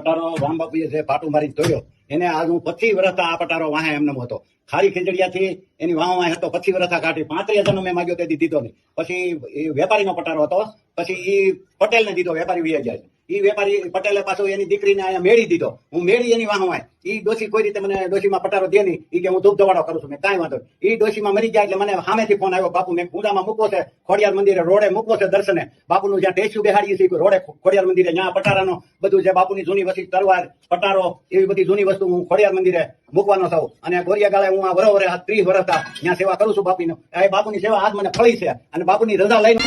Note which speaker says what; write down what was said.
Speaker 1: પટારો રામબાપુએ જે પાટું મારી ધોયો એને આજ હું 25 વર્ષ આ પટારો વાહે એમને હતો. ખારી ખીજડીયાથી એની વાહ હતો 25 વર્ષ કાઢી 35,000 મેં માગ્યો તેથી દીધો નહીં. પછી એ વેપારીનો પટારો હતો. પછી એ પટેલને દીધો, વેપારી વી જાય. એ વેપારી પટેલે પાછું એની દીકરીને અહીંયા મેળી દીધો. હું મેળી એની વાહ હોય એ ડોશી કોઈ રીતે મને ડોશીમાં પટારો દે નહીં. એ કે હું ધૂપ ધવાડો કરું છું. મેં કાંઈ વાંધો. એ ડોશીમાં મરી ગયા એટલે મને સામેથી ફોન આવ્યો, બાપુ મેં કુંડામાં મૂકવો છે, ખોડિયાર મંદિરે રોડે મૂકવો છે દર્શને. બાપુનું જ્યાં ટેસ્યુ બેહાડીએ છીએ રોડે ખોડિયાર મંદિરે, જ્યાં પટારાનો બધું જે બાપુની જૂની વસ્તુ તલવાર પટારો એવી બધી જૂની વસ્તુ હું ખોડિયાર મંદિરે મૂકવાનો થાઉં. અને ગોરિયા ગાળે હું આ વરોવરે 30 વર્ષ ત્યાં સેવા કરું છું બાપુની. એ બાપુની સેવા આજ મને ફળી છે અને બાપુની રજા લઈને